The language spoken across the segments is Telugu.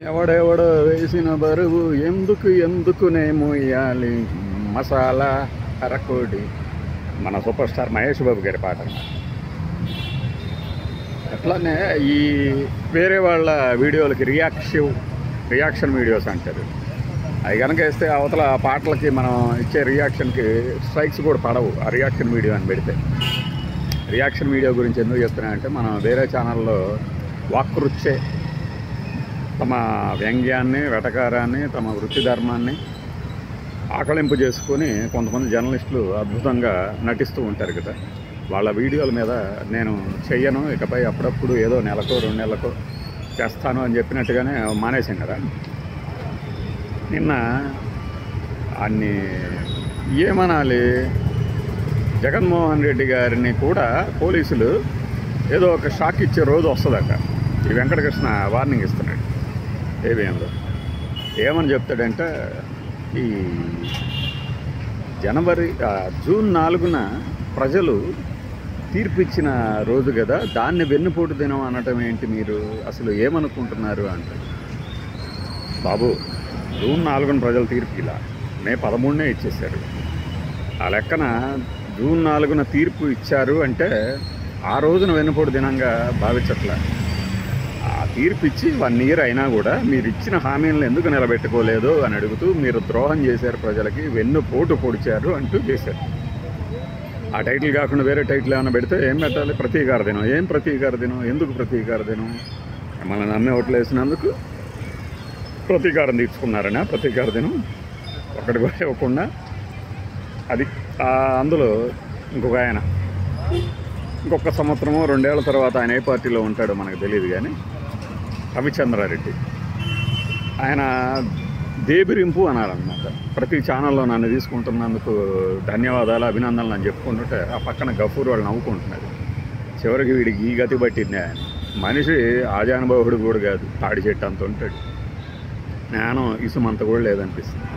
ఎవడెవడో వేసిన బరువు ఎందుకు ఎందుకునే మోయాలి మసాలా అరకోడి. మన సూపర్ స్టార్ మహేష్ బాబు గారి పాట. అట్లానే ఈ వేరే వాళ్ళ వీడియోలకి రియాక్షన్ వీడియోస్ అంటారు. అవి కనుక వేస్తే అవతల పాటలకి మనం ఇచ్చే రియాక్షన్కి స్ట్రైక్స్ కూడా పడవు. ఆ రియాక్షన్ వీడియో అని పెడితే. రియాక్షన్ వీడియో గురించి ఎందుకు చెప్తున్నానంటే, మనం వేరే ఛానల్లో వాక్రుచ్చే తమ వ్యంగ్యాన్ని, వెటకారాన్ని, తమ వృత్తి ధర్మాన్ని ఆకళింపు చేసుకొని కొంతమంది జర్నలిస్టులు అద్భుతంగా నటిస్తూ ఉంటారు కదా. వాళ్ళ వీడియోల మీద నేను చెయ్యను, ఇకపై అప్పుడప్పుడు ఏదో నెలకో 2 నెలలకో చేస్తాను అని చెప్పినట్టుగానే మానేశాం కదా. నిన్న అన్ని ఏమనాలి, జగన్మోహన్ రెడ్డి గారిని కూడా పోలీసులు ఏదో ఒక షాక్ ఇచ్చే రోజు వస్తుందట. ఈ వెంకటకృష్ణ వార్నింగ్ ఇస్తున్నాడు. ఏమేందో ఏమని చెప్తాడంటే, ఈ జూన్ 4న ప్రజలు తీర్పు ఇచ్చిన రోజు కదా, దాన్ని వెన్నుపోటు దినం అనటం ఏంటి, మీరు అసలు ఏమనుకుంటున్నారు అంటే, బాబు జూన్ 4న ప్రజలు తీర్పు ఇలా మే 13నే ఇచ్చేశారు. ఆ లెక్కన జూన్ 4న తీర్పు ఇచ్చారు అంటే ఆ రోజున వెన్నుపోటు దినంగా భావించట్లే. ఆ తీర్పు ఇచ్చి 1 year అయినా కూడా మీరు ఇచ్చిన హామీలను ఎందుకు నిలబెట్టుకోలేదు అని అడుగుతూ, మీరు ద్రోహం చేశారు, ప్రజలకి వెన్నుపోటు పొడిచారు అంటూ చేశారు. ఆ టైటిల్ కాకుండా వేరే టైటిల్ ఏమైనా పెడితే ఏం పెట్టాలి? ప్రతీకార దినం. ఏం ప్రతీకార దినం? ఎందుకు ప్రతీకార దినం? మనల్ని నమ్మే ఓట్లు వేసినందుకు ప్రతీకారం తీర్చుకున్నారనా ప్రతీకార దినం? ఒక్కటి కూడా ఇవ్వకుండా. అది అందులో ఇంకొక ఆయన ఇంకొక సంవత్సరమో 2 ఏళ్ల తర్వాత ఆయన ఏ పార్టీలో ఉంటాడో మనకు తెలియదు, కానీ రవిచంద్రారెడ్డి ఆయన దేబిరింపు అనాలన్నమాట. ప్రతి ఛానల్లో నన్ను తీసుకుంటున్నందుకు ధన్యవాదాలు, అభినందనలు అని చెప్పుకుంటుంటే ఆ పక్కన గఫూర్ వాళ్ళు నవ్వుకుంటున్నారు. చివరికి వీడికి ఈ గతి పట్టింది. ఆయన మనిషి ఆజానుభావుడు కూడా కాదు, తాడి చెట్టు అంత ఉంటాడు. జ్ఞానం ఇసుమంత కూడా లేదనిపిస్తుంది.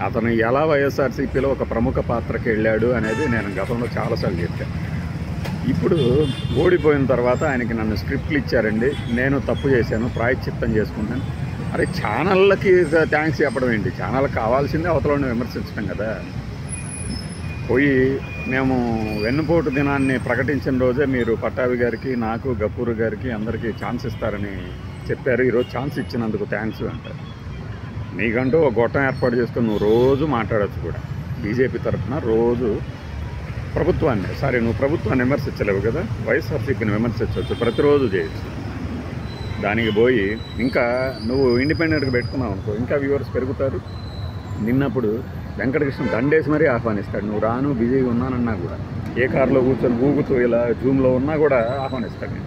అతను ఎలా వైఎస్ఆర్సీపీలో ఒక ప్రముఖ పాత్రకి వెళ్ళాడు అనేది నేను గతంలో చాలాసార్లు చెప్పాను. ఇప్పుడు ఓడిపోయిన తర్వాత ఆయనకి నన్ను స్క్రిప్ట్లు ఇచ్చారండి, నేను తప్పు చేశాను, ప్రాయశ్చిత్తం చేసుకుంటాను. అరే ఛానళ్ళకి థ్యాంక్స్ చెప్పడం ఏంటి? ఛానల్కి కావాల్సిందే అవతలని విమర్శించడం కదా. పోయి మేము వెన్నుపోటు దినాన్ని ప్రకటించిన రోజే మీరు పట్టాభి గారికి, నాకు, గఫూర్ గారికి అందరికీ ఛాన్స్ ఇస్తారని చెప్పారు. ఈరోజు ఛాన్స్ ఇచ్చినందుకు థ్యాంక్స్ అంటారు. నీకంటూ ఒక గొట్టం ఏర్పాటు చేసుకొని నువ్వు రోజు మాట్లాడచ్చు కూడా. బీజేపీ తరఫున రోజు నువ్వు ప్రభుత్వాన్ని విమర్శించలేవు కదా, వైఎస్ఆర్సీపీని విమర్శించవచ్చు, ప్రతిరోజు చేయొచ్చు. దానికి పోయి ఇంకా నువ్వు ఇండిపెండెంట్గా పెట్టుకున్నావు అనుకో, ఇంకా వ్యూవర్స్ పెరుగుతారు. నిన్నప్పుడు వెంకటకృష్ణ దండేసి మరీ ఆహ్వానిస్తాడు. నువ్వు రాను, బిజీగా ఉన్నానన్నా కూడా, ఏ కారులో కూర్చొని ఊగుతూ ఇలా జూమ్లో ఉన్నా కూడా ఆహ్వానిస్తాడు.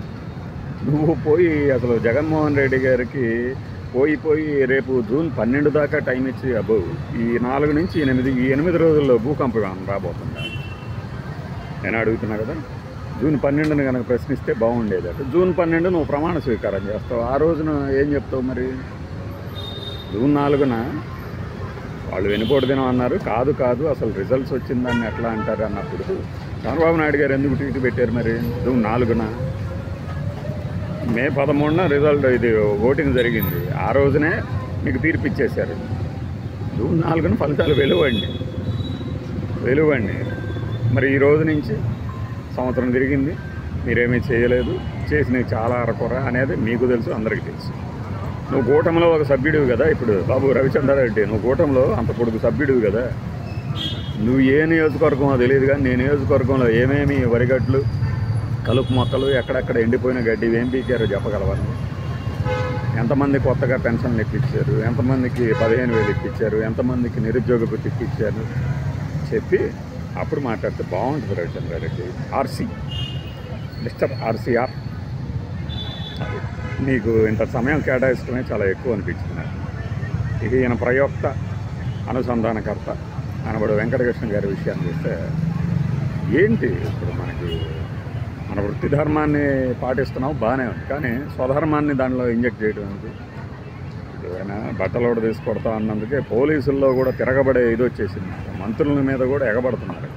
నువ్వు పోయి అసలు జగన్మోహన్ రెడ్డి గారికి పోయి రేపు జూన్ 12 దాకా టైం ఇచ్చి ఈ 4 నుంచి 8 రోజుల్లో భూకంపం రాబోతుందా? నేను అడుగుతున్నా కదా. జూన్ 12ని కనుక ప్రశ్నిస్తే బాగుండేది. అంటే జూన్ 12 నువ్వు ప్రమాణ స్వీకారం చేస్తావు. ఆ రోజున ఏం చెప్తావు మరి? జూన్ 4న వాళ్ళు వెనుపోటు దినం అన్నారు. కాదు అసలు రిజల్ట్స్ వచ్చిందని ఎట్లా అంటారు అన్నప్పుడు చంద్రబాబు నాయుడు గారు ఎందుకు ట్వీట్ పెట్టారు మరి? జూన్ 4న మే 13న రిజల్ట్ ఇది ఓటింగ్ జరిగింది. ఆ రోజునే మీకు తీర్పు ఇచ్చేశారు. జూన్ 4న ఫలితాలు వెలువండి. మరి ఈ రోజు నుంచి సంవత్సరం తిరిగింది, మీరేమీ చేయలేదు, చేసినవి చాలా అరకొర అనేది మీకు తెలుసు, అందరికీ తెలుసు. నువ్వు కూటమిలో ఒక సభ్యుడివి కదా. ఇప్పుడు బాబు రవిచంద్రారెడ్డి, నువ్వు కూటమిలో అంత పొడుగు సభ్యుడివి కదా. నువ్వు ఏ నియోజకవర్గమో తెలియదు, కానీ నీ నియోజకవర్గంలో ఏమేమి వరిగడ్లు, కలుపు మొక్కలు, ఎక్కడెక్కడ ఎండిపోయిన గడ్డి ఏం పీకారో చెప్పగలవని? ఎంతమంది కొత్తగా పెన్షన్లు ఇప్పించారు, ఎంతమందికి 15,000 ఇప్పించారు, ఎంతమందికి నిరుద్యోగ భృతి ఇప్పించారు చెప్పి అప్పుడు మాట్లాడితే బాగుంటుంది. రవిచంద్రారెడ్డి మిస్టర్ ఆర్సీఆర్, నీకు ఇంత సమయం కేటాయిస్తూనే చాలా ఎక్కువ అనిపించింది. ఇది ఈయన ప్రయోక్త, అనుసంధానకర్త అనబడు వెంకటకృష్ణ గారి విషయాన్ని చూస్తే ఏంటి, ఇప్పుడు మన వృత్తి ధర్మాన్ని పాటిస్తున్నావు బాగానే ఉంది, కానీ స్వధర్మాన్ని దానిలో ఇంజెక్ట్ చేయడం ఉంది. ఆయన బట్టలు కూడా తీసుకొడతా అన్నందుకే పోలీసుల్లో కూడా తిరగబడే ఇది వచ్చేసింది. మంత్రుల మీద కూడా ఎగబడుతున్నారు.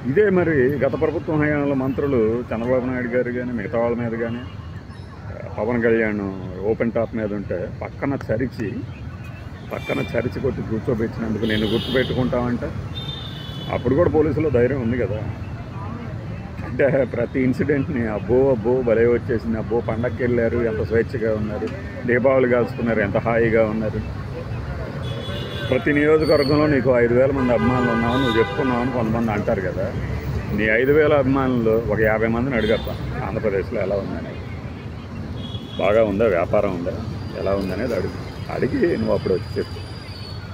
ఇదే మరి గత ప్రభుత్వం హయాంలో మంత్రులు చంద్రబాబు నాయుడు గారు కానీ మిగతా వాళ్ళ మీద కానీ పవన్ కళ్యాణ్ ఓపెన్ టాప్ మీద ఉంటే పక్కన చరిచి కొట్టి కూర్చోబెట్టినందుకు నేను గుర్తుపెట్టుకుంటామంటే అప్పుడు కూడా పోలీసులో ధైర్యం ఉంది కదా. అంటే ప్రతి ఇన్సిడెంట్ని అబ్బో భలే వచ్చేసింది, అబ్బో పండగకి వెళ్ళారు ఎంత స్వేచ్ఛగా ఉన్నారు, దీపావళి కాల్చుకున్నారు ఎంత హాయిగా ఉన్నారు. ప్రతి నియోజకవర్గంలో నీకు 5,000 మంది అభిమానులు ఉన్నావు నువ్వు చెప్పుకున్నావని కొంతమంది అంటారు కదా. నీ 5,000 అభిమానులు ఒక 50 మందిని అడిగప్ప ఆంధ్రప్రదేశ్లో ఎలా ఉందని, బాగా ఉందా, వ్యాపారం ఉందా, ఎలా ఉందనేది అడిగి నువ్వు అప్పుడు వచ్చి చెప్పు.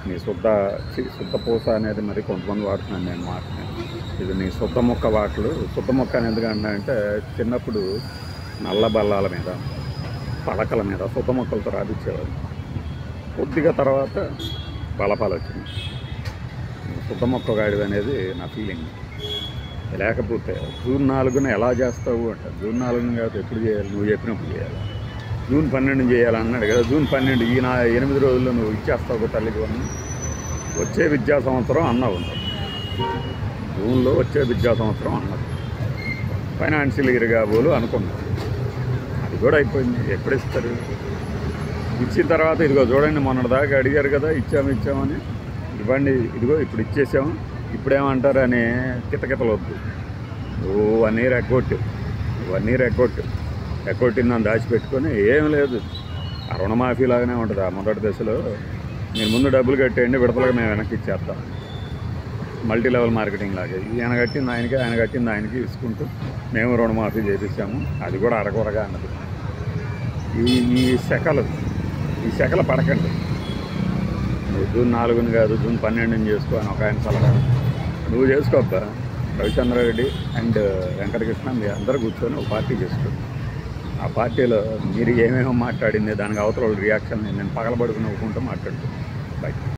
నీ శుద్ధ పూస అనేది మరి కొంతమంది వాడుతున్నాను నేను మాట్లాడినాను. ఇది నీ శుద్ధ మొక్క అని ఎందుకంటే అంటే చిన్నప్పుడు నల్ల బల్లాల మీద పలకల మీద శుద్ధ మొక్కలతో రాదిచ్చేవారు. కొద్దిగా తర్వాత బలపాలు వచ్చింది. శుద్ధ మొక్క గాడిది అనేది నా ఫీలింగ్. లేకపోతే జూన్ 4న ఎలా చేస్తావు అంటే జూన్ 4న కాదు ఎప్పుడు చేయాలి, నువ్వు చెప్పినప్పుడు చేయాలి. జూన్ 12 చేయాలన్నాడు కదా. జూన్ 12 ఈ 8 రోజుల్లో నువ్వు ఇచ్చేస్తావు తల్లికి వన్నీ. వచ్చే విద్యా సంవత్సరం అన్నావు, జూన్లో వచ్చే విద్యా సంవత్సరం అన్నది. ఫైనాన్షియల్ ఇయర్ కాబోలు అనుకున్నావు, అది కూడా అయిపోయింది. ఎప్పుడు ఇస్తారు? ఇచ్చిన తర్వాత ఇదిగో చూడండి, మొన్నటిదాకా అడిగారు కదా ఇచ్చామని, ఇవ్వండి ఇదిగో ఇప్పుడు ఇచ్చేసాము, ఇప్పుడేమంటారు అని కితకితలు వద్దు. 1 ఇయర్ ఎగ్గొట్టిందని దాచిపెట్టుకొని ఏం లేదు. ఆ రుణమాఫీ లాగానే ఉంటుంది. ఆ మొదటి దశలో మీరు ముందు డబ్బులు కట్టేయండి, విడతలుగా మేము వెనక్కి ఇచ్చేస్తాం. మల్టీ లెవెల్ మార్కెటింగ్ లాగే ఆయన కట్టింది ఆయనకి ఇసుకుంటూ మేము రుణమాఫీ చేపిస్తాము. అది కూడా అరకొరగా అన్నది. ఈ శకలు పడకండి. నువ్వు జూన్ 4ని కాదు జూన్ 12ని చేసుకో అని ఒక ఆయన సలహా. నువ్వు చేసుకోబ్బా. రవిచంద్రారెడ్డి అండ్ వెంకటకృష్ణ మీరు అందరూ కూర్చొని ఒక పార్టీ చేసుకో. ఆ పార్టీలో మీరు ఏమేమో మాట్లాడింది దానికి అవతల రియాక్షన్ నేను పగలబడుకుని ఒప్పుకుంటూ మాట్లాడుతున్నాను. బయట